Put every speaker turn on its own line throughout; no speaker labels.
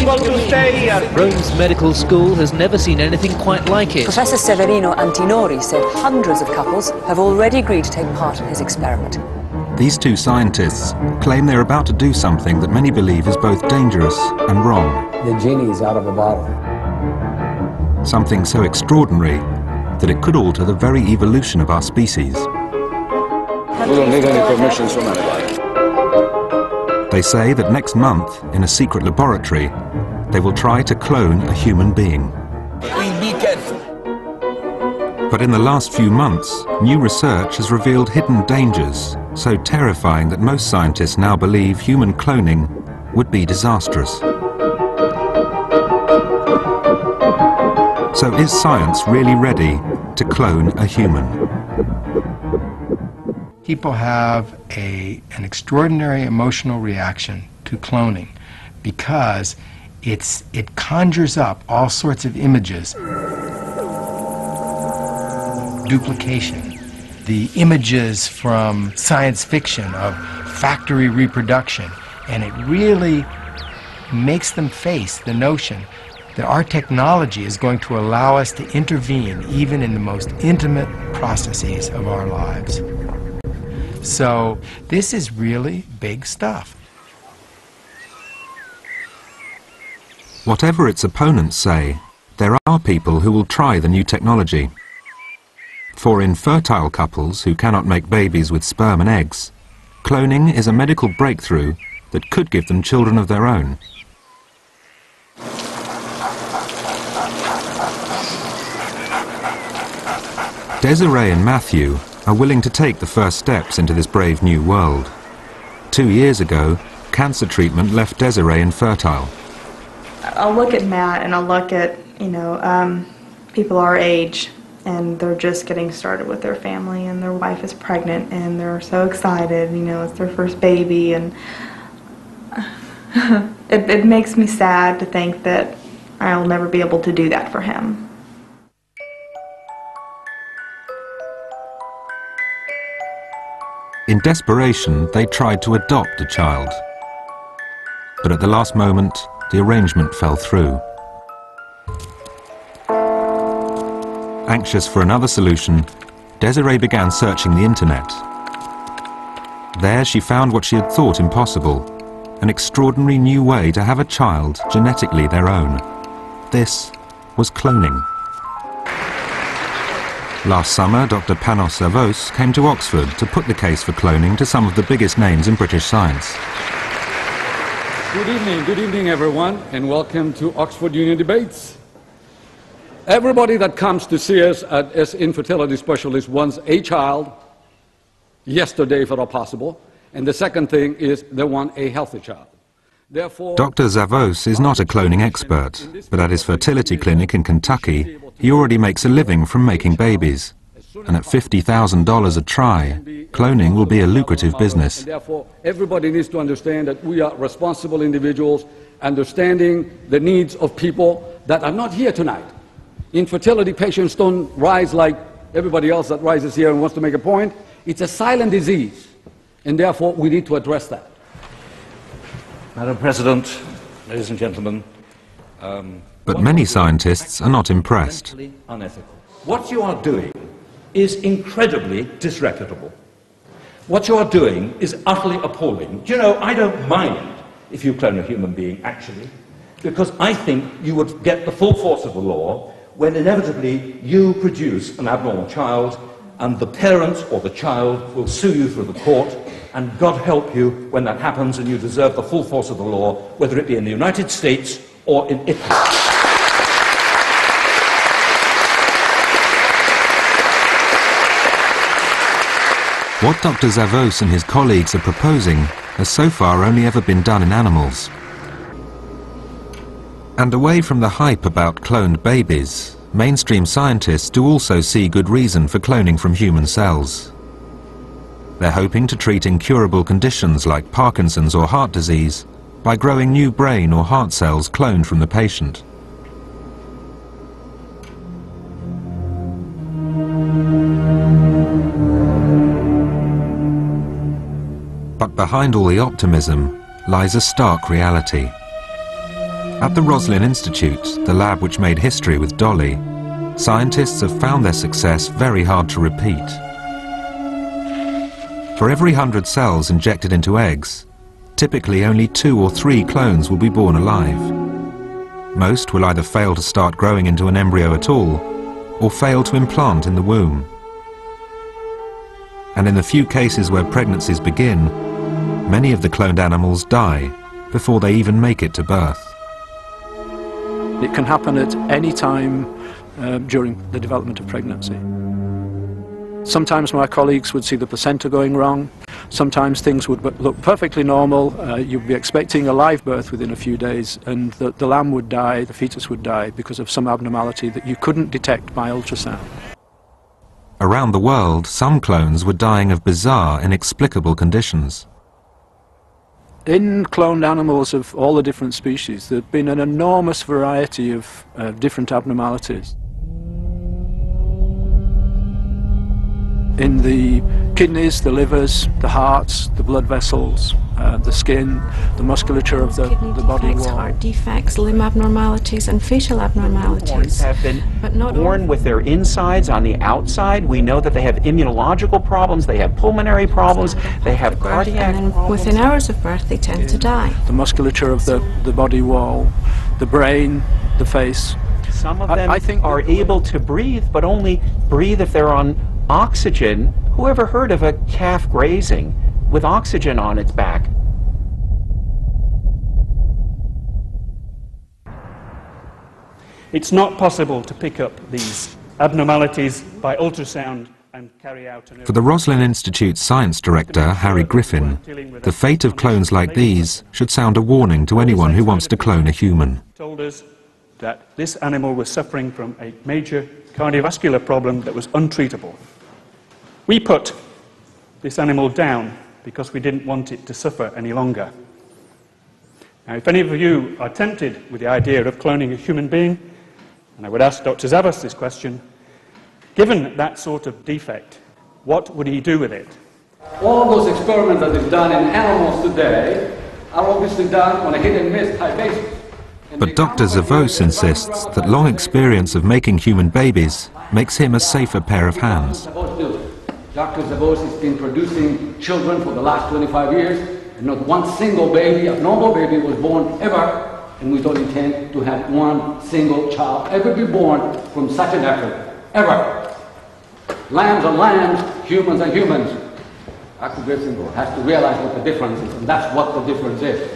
able to stay here.
Rome's medical school has never seen anything quite like it.
Professor Severino Antinori said hundreds of couples have already agreed to take part in his experiment.
These two scientists claim they're about to do something that many believe is both dangerous and wrong.
The genie is out of a bottle.
Something so extraordinary that it could alter the very evolution of our species.
We don't need any permissions from anybody.
They say that next month, in a secret laboratory, they will try to clone a human being.
Please be careful.
But in the last few months, new research has revealed hidden dangers so terrifying that most scientists now believe human cloning would be disastrous. So is science really ready to clone a human?
People have an extraordinary emotional reaction to cloning because it conjures up all sorts of images. Duplication, the images from science fiction of factory reproduction, and it really makes them face the notion that our technology is going to allow us to intervene even in the most intimate processes of our lives. So this is really big stuff.
Whatever its opponents say, there are people who will try the new technology. For infertile couples who cannot make babies with sperm and eggs, cloning is a medical breakthrough that could give them children of their own. Desiree and Matthew are willing to take the first steps into this brave new world. 2 years ago, cancer treatment left Desiree infertile.
I'll look at Matt and I'll look at, people our age, and they're just getting started with their family, and their wife is pregnant, and they're so excited, it's their first baby, and it makes me sad to think that I'll never be able to do that for him.
In desperation, they tried to adopt a child. But at the last moment, the arrangement fell through. Anxious for another solution, Desiree began searching the internet. There she found what she had thought impossible, an extraordinary new way to have a child genetically their own. This was cloning. Last summer, Dr. Panos Zavos came to Oxford to put the case for cloning to some of the biggest names in British science.
Good evening everyone, and welcome to Oxford Union Debates. Everybody that comes to see us as infertility specialists wants a child yesterday if at all possible, and the second thing is they want a healthy child. Therefore,
Dr. Zavos is not a cloning expert, but at his fertility clinic in Kentucky, he already makes a living from making babies. And at $50,000 a try, cloning will be a lucrative business.
Therefore, everybody needs to understand that we are responsible individuals, understanding the needs of people that are not here tonight. Infertility patients don't rise like everybody else that rises here and wants to make a point. It's a silent disease, and therefore we need to address that.
Madam President, ladies and gentlemen.
But many scientists are not impressed.
Unethical. What you are doing is incredibly disreputable. What you are doing is utterly appalling. Do you know, I don't mind if you clone a human being, actually, because I think you would get the full force of the law when inevitably you produce an abnormal child, and the parent or the child will sue you through the court, and God help you when that happens and you deserve the full force of the law, whether it be in the United States or in Italy.
What Dr. Zavos and his colleagues are proposing has so far only ever been done in animals. And away from the hype about cloned babies, mainstream scientists do also see good reason for cloning from human cells. They're hoping to treat incurable conditions like Parkinson's or heart disease by growing new brain or heart cells cloned from the patient. But behind all the optimism lies a stark reality. At the Roslin Institute, the lab which made history with Dolly, scientists have found their success very hard to repeat. For every 100 cells injected into eggs, typically only 2 or 3 clones will be born alive. Most will either fail to start growing into an embryo at all, or fail to implant in the womb. And in the few cases where pregnancies begin, many of the cloned animals die before they even make it to birth.
It can happen at any time during the development of pregnancy. Sometimes my colleagues would see the placenta going wrong. Sometimes things would look perfectly normal. You'd be expecting a live birth within a few days, and the lamb would die, the fetus would die because of some abnormality that you couldn't detect by ultrasound.
Around the world, some clones were dying of bizarre, inexplicable conditions.
In cloned animals of all the different species, there have been an enormous variety of different abnormalities. In the kidneys, the livers, the hearts, the blood vessels, the skin, the musculature of the body wall.
Heart defects, limb abnormalities and facial abnormalities.
Have been born with their insides on the outside. We know that they have immunological problems, they have pulmonary problems, they have cardiac problems.
Within hours of birth they tend to die.
The musculature of the body wall, the brain, the face.
Some of them are able to breathe, but only breathe if they're on oxygen. Who ever heard of a calf grazing with oxygen on its back?
It's not possible to pick up these abnormalities by ultrasound and carry out an...
For the Roslin Institute's science director, Harry Griffin, the fate of clones like these should sound a warning to anyone who wants to clone a human.
...told us that this animal was suffering from a major cardiovascular problem that was untreatable. We put this animal down because we didn't want it to suffer any longer. Now, if any of you are tempted with the idea of cloning a human being, and I would ask Dr. Zavos this question, given that sort of defect, what would he do with it?
All those experiments that are done in animals today are obviously done on a hit-and-miss type basis.
But Dr. Zavos insists that long experience of making human babies makes him a safer pair of hands.
Dr. Zavos has been producing children for the last 25 years, and not one single baby, a normal baby, was born ever, and we don't intend to have one single child ever be born from such an effort, ever. Lambs are lambs, humans are humans. Dr. Griffin has to realize what the difference is, and that's what the difference is.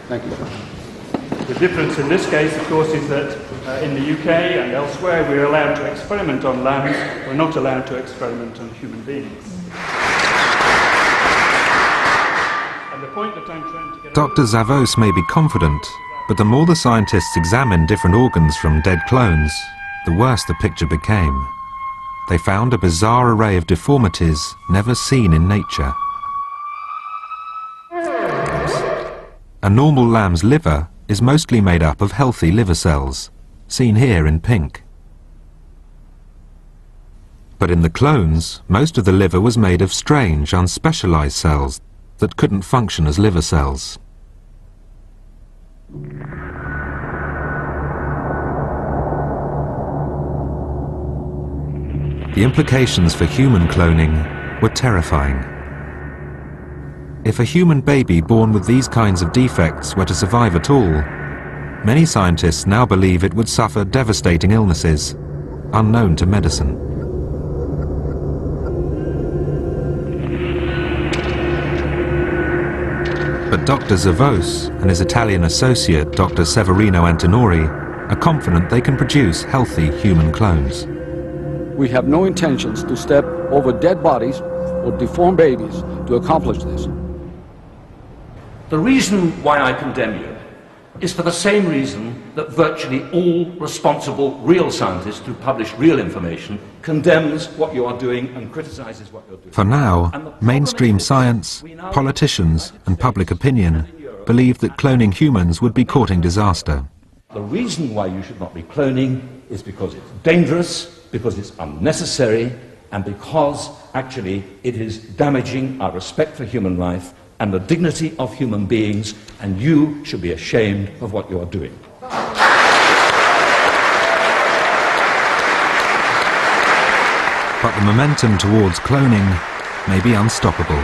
Thank you.
The difference in this case, of course, is that in the UK and elsewhere we're allowed to experiment on lambs, we're not allowed to experiment on human beings. And the point that I'm trying to get...
Dr. Zavos may be confident, but the more the scientists examined different organs from dead clones, the worse the picture became. They found a bizarre array of deformities never seen in nature. A normal lamb's liver is mostly made up of healthy liver cells, seen here in pink. But in the clones, most of the liver was made of strange, unspecialized cells that couldn't function as liver cells. The implications for human cloning were terrifying. If a human baby born with these kinds of defects were to survive at all, many scientists now believe it would suffer devastating illnesses unknown to medicine. But Dr. Zavos and his Italian associate, Dr. Severino Antinori, are confident they can produce healthy human clones.
We have no intentions to step over dead bodies or deformed babies to accomplish this.
The reason why I condemn you is for the same reason that virtually all responsible real scientists who publish real information condemns what you are doing and criticizes what you're doing.
For now, mainstream science, politicians and public opinion believe that cloning humans would be courting disaster.
The reason why you should not be cloning is because it's dangerous, because it's unnecessary, and because actually it is damaging our respect for human life and the dignity of human beings, and you should be ashamed of what you are doing.
but the momentum towards cloning may be unstoppable.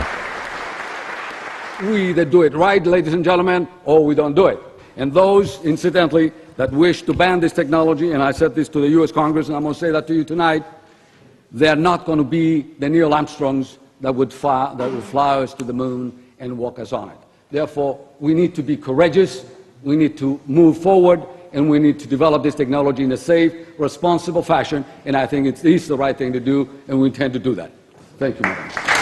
We either do it right, ladies and gentlemen, or we don't do it. And those, incidentally, that wish to ban this technology, and I said this to the U.S. Congress, and I'm going to say that to you tonight, they're not going to be the Neil Armstrongs that would fly us to the moon and walk us on it. Therefore, we need to be courageous, we need to move forward, and we need to develop this technology in a safe, responsible fashion, and I think it's the right thing to do, and we intend to do that. Thank you, Madam.